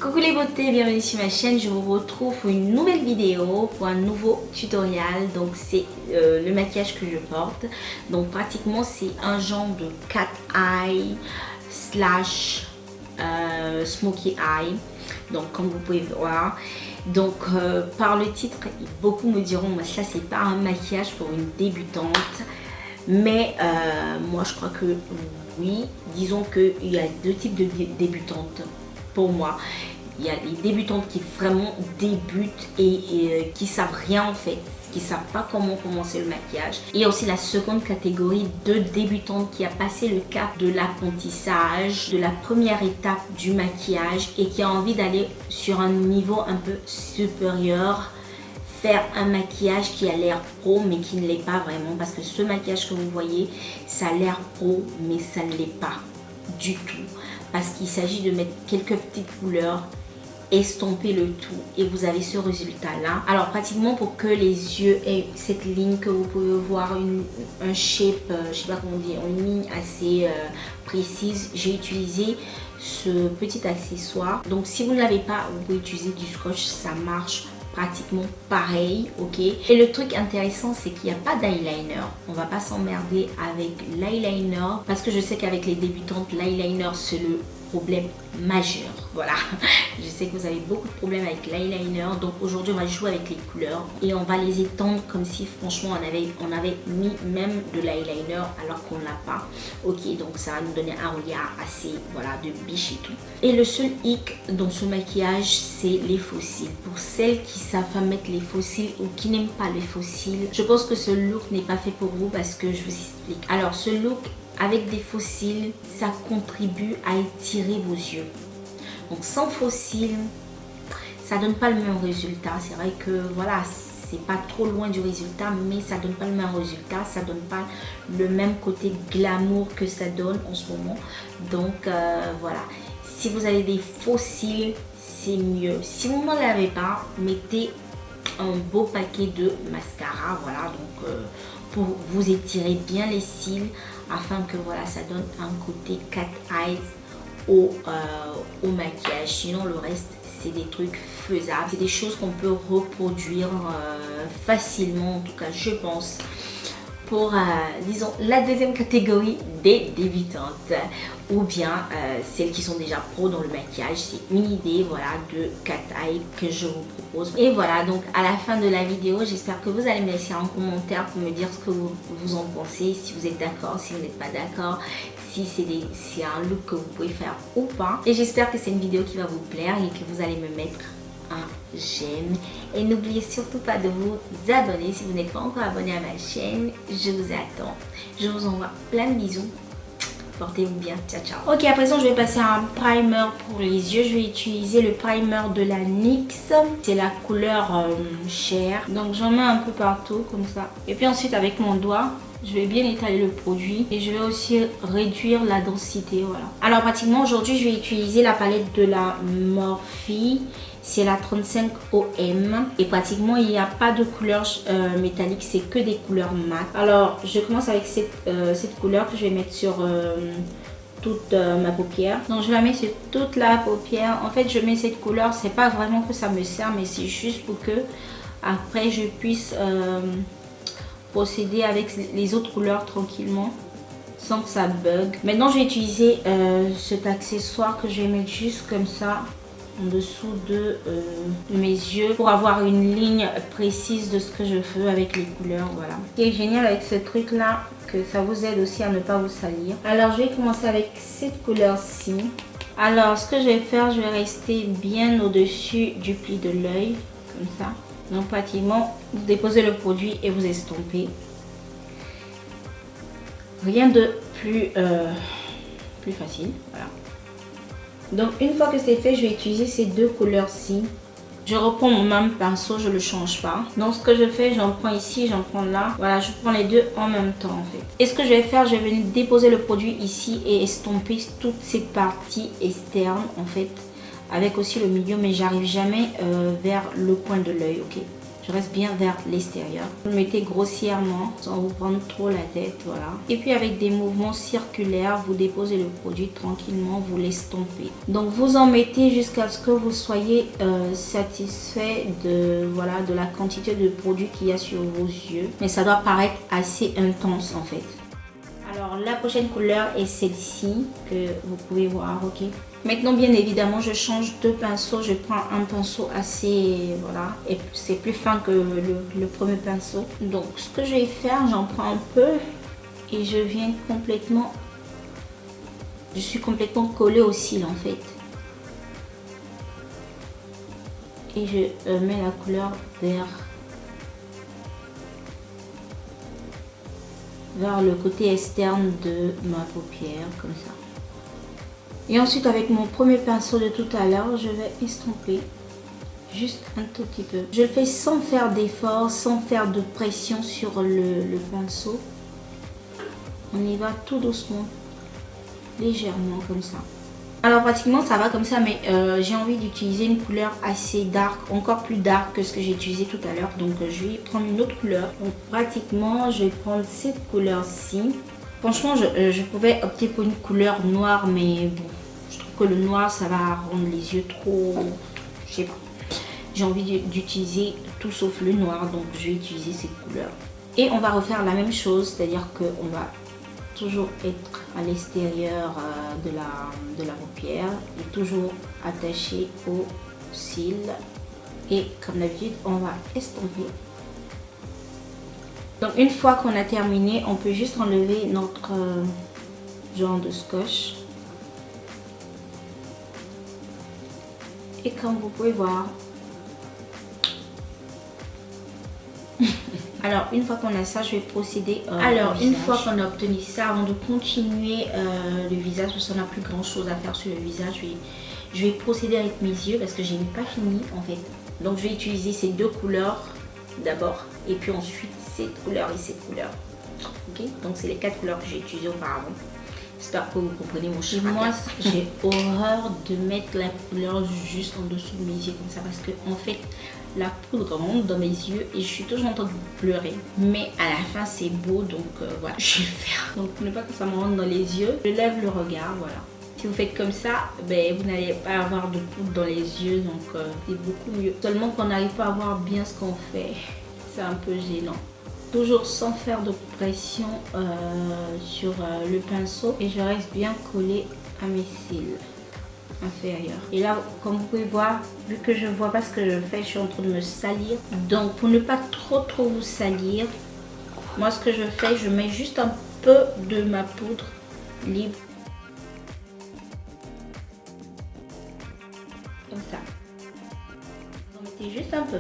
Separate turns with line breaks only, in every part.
Coucou les beautés, bienvenue sur ma chaîne. Je vous retrouve pour une nouvelle vidéo, pour un nouveau tutoriel. Donc c'est le maquillage que je porte. Donc pratiquement c'est un genre de cat eye slash smoky eye. Donc comme vous pouvez voir. Donc par le titre, beaucoup me diront moi ça c'est pas un maquillage pour une débutante. Mais moi je crois que oui, disons qu'il y a deux types de débutantes pour moi. Il y a les débutantes qui vraiment débutent et qui savent rien en fait, qui savent pas comment commencer le maquillage. Et il y a aussi la seconde catégorie de débutantes qui a passé le cap de l'apprentissage, de la première étape du maquillage et qui a envie d'aller sur un niveau un peu supérieur, faire un maquillage qui a l'air pro mais qui ne l'est pas vraiment, parce que ce maquillage que vous voyez ça a l'air pro mais ça ne l'est pas du tout, parce qu'il s'agit de mettre quelques petites couleurs, estomper le tout et vous avez ce résultat là. Alors pratiquement pour que les yeux aient cette ligne que vous pouvez voir, un shape, je sais pas comment dire, une ligne assez précise, j'ai utilisé ce petit accessoire. Donc si vous ne l'avez pas, vous pouvez utiliser du scotch, ça marche pratiquement pareil, ok. Et le truc intéressant c'est qu'il n'y a pas d'eyeliner, on va pas s'emmerder avec l'eyeliner parce que je sais qu'avec les débutantes l'eyeliner c'est le problème majeur, voilà. Je sais que vous avez beaucoup de problèmes avec l'eyeliner, donc aujourd'hui on va jouer avec les couleurs et on va les étendre comme si franchement on avait mis même de l'eyeliner alors qu'on l'a pas, ok. Donc ça va nous donner un regard assez, voilà, de biche et tout. Et le seul hic dans ce maquillage c'est les faux cils. Pour celles qui savent pas mettre les faux cils ou qui n'aiment pas les faux cils, je pense que ce look n'est pas fait pour vous parce que je vous explique. Alors ce look avec des faux cils, ça contribue à étirer vos yeux. Donc sans faux cils, ça donne pas le même résultat. C'est vrai que voilà, c'est pas trop loin du résultat, mais ça donne pas le même résultat. Ça donne pas le même côté glamour que ça donne en ce moment. Donc voilà, si vous avez des faux cils, c'est mieux. Si vous n'en avez pas, mettez un beau paquet de mascara, voilà, donc pour vous étirer bien les cils afin que voilà ça donne un côté cat eyes au maquillage. Sinon le reste c'est des trucs faisables, c'est des choses qu'on peut reproduire facilement, en tout cas je pense, pour disons la deuxième catégorie des débutantes ou bien celles qui sont déjà pro dans le maquillage. C'est une idée, voilà, de cat eye que je vous propose. Et voilà, donc à la fin de la vidéo j'espère que vous allez me laisser un commentaire pour me dire ce que vous en pensez, si vous êtes d'accord, si vous n'êtes pas d'accord, si c'est un look que vous pouvez faire ou pas. Et j'espère que c'est une vidéo qui va vous plaire et que vous allez me mettre un j'aime. Et n'oubliez surtout pas de vous abonner si vous n'êtes pas encore abonné à ma chaîne. Je vous attends. Je vous envoie plein de bisous. Portez-vous bien. Ciao, ciao. Ok, à présent, je vais passer à un primer pour les yeux. Je vais utiliser le primer de la NYX. C'est la couleur chair. Donc, j'en mets un peu partout, comme ça. Et puis ensuite, avec mon doigt, je vais bien étaler le produit. Et je vais aussi réduire la densité, voilà. Alors, pratiquement, aujourd'hui, je vais utiliser la palette de la Morphe. C'est la 35 OM et pratiquement il n'y a pas de couleur métallique, c'est que des couleurs mat. Alors je commence avec cette couleur que je vais mettre sur toute ma paupière. Donc je vais la mettre sur toute la paupière. En fait je mets cette couleur, c'est pas vraiment que ça me sert, mais c'est juste pour que après je puisse procéder avec les autres couleurs tranquillement sans que ça bug. Maintenant je vais utiliser cet accessoire que je vais mettre juste comme ça en dessous de mes yeux pour avoir une ligne précise de ce que je veux avec les couleurs, voilà. Ce qui est génial avec ce truc là, que ça vous aide aussi à ne pas vous salir. Alors je vais commencer avec cette couleur-ci. Alors ce que je vais faire, je vais rester bien au-dessus du pli de l'œil, comme ça. Donc pratiquement, vous déposez le produit et vous estompez. Rien de plus facile, voilà. Donc une fois que c'est fait, je vais utiliser ces deux couleurs-ci. Je reprends mon même pinceau, je ne le change pas. Donc ce que je fais, j'en prends ici, j'en prends là. Voilà, je prends les deux en même temps en fait. Et ce que je vais faire, je vais venir déposer le produit ici et estomper toute cette partie externe en fait. Avec aussi le milieu, mais j'arrive jamais vers le coin de l'œil, ok. Je reste bien vers l'extérieur. Vous le mettez grossièrement sans vous prendre trop la tête, voilà. Et puis avec des mouvements circulaires, vous déposez le produit tranquillement, vous l'estompez. Donc vous en mettez jusqu'à ce que vous soyez satisfait voilà, de la quantité de produit qu'il y a sur vos yeux. Mais ça doit paraître assez intense en fait. Alors la prochaine couleur est celle-ci que vous pouvez voir, ok. Maintenant bien évidemment je change de pinceau, je prends un pinceau assez, voilà, et c'est plus fin que le premier pinceau. Donc ce que je vais faire, j'en prends un peu et je viens complètement, je suis complètement collée au cil en fait. Et je mets la couleur vers le côté externe de ma paupière comme ça. Et ensuite avec mon premier pinceau de tout à l'heure, je vais estomper juste un tout petit peu. Je le fais sans faire d'effort, sans faire de pression sur le pinceau. On y va tout doucement, légèrement comme ça. Alors pratiquement ça va comme ça, mais j'ai envie d'utiliser une couleur assez dark, encore plus dark que ce que j'ai utilisé tout à l'heure. Donc je vais prendre une autre couleur. Donc pratiquement je vais prendre cette couleur-ci. Franchement je pouvais opter pour une couleur noire, mais bon, je trouve que le noir ça va rendre les yeux trop, je sais pas. J'ai envie d'utiliser tout sauf le noir, donc je vais utiliser cette couleur. Et on va refaire la même chose, c'est-à-dire qu'on va toujours être à l'extérieur de la paupière et toujours attaché au cils. Et comme d'habitude, on va estomper. Donc une fois qu'on a terminé, on peut juste enlever notre genre de scotch. Et comme vous pouvez voir, alors une fois qu'on a ça, je vais procéder une fois qu'on a obtenu ça, avant de continuer le visage, parce qu'on n'a plus grand chose à faire sur le visage, je vais procéder avec mes yeux parce que je n'ai pas fini en fait. Donc je vais utiliser ces deux couleurs d'abord et puis ensuite cette couleur et cette couleur. Ok, donc c'est les 4 couleurs que j'ai utilisées auparavant. J'espère que vous comprenez mon schéma. Moi j'ai horreur de mettre la couleur juste en dessous de mes yeux comme ça, parce que en fait la poudre monte dans mes yeux et je suis toujours en train de pleurer, mais à la fin c'est beau, donc voilà, je vais faire. Donc pour ne pas que ça me rentre dans les yeux, je lève le regard, voilà. Si vous faites comme ça, ben, vous n'allez pas avoir de poudre dans les yeux, donc c'est beaucoup mieux. Seulement qu'on n'arrive pas à voir bien ce qu'on fait, c'est un peu gênant. Toujours sans faire de pression sur le pinceau, et je reste bien collée à mes cils inférieurs. Et là, comme vous pouvez voir, vu que je vois pas ce que je fais, je suis en train de me salir. Donc pour ne pas trop vous salir, moi ce que je fais, je mets juste un peu de ma poudre libre. Comme ça. Vous en mettez juste un peu.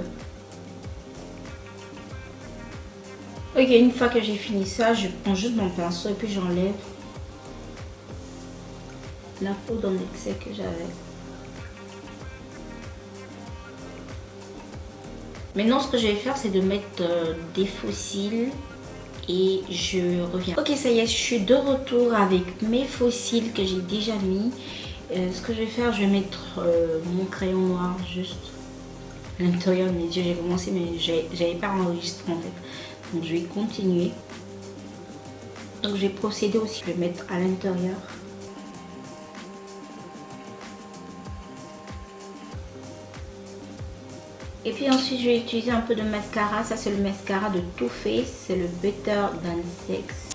Ok, une fois que j'ai fini ça, je prends juste mon pinceau et puis j'enlève la poudre en excès que j'avais. Maintenant, ce que je vais faire, c'est de mettre des faux cils et je reviens. Ok, ça y est, je suis de retour avec mes faux cils que j'ai déjà mis. Ce que je vais faire, je vais mettre mon crayon noir juste à l'intérieur de mes yeux. J'ai commencé, mais j'avais pas enregistré en fait. Donc je vais continuer. Donc je vais procéder aussi, je vais mettre à l'intérieur. Et puis ensuite je vais utiliser un peu de mascara. Ça c'est le mascara de Too Faced, c'est le Better Than Sex.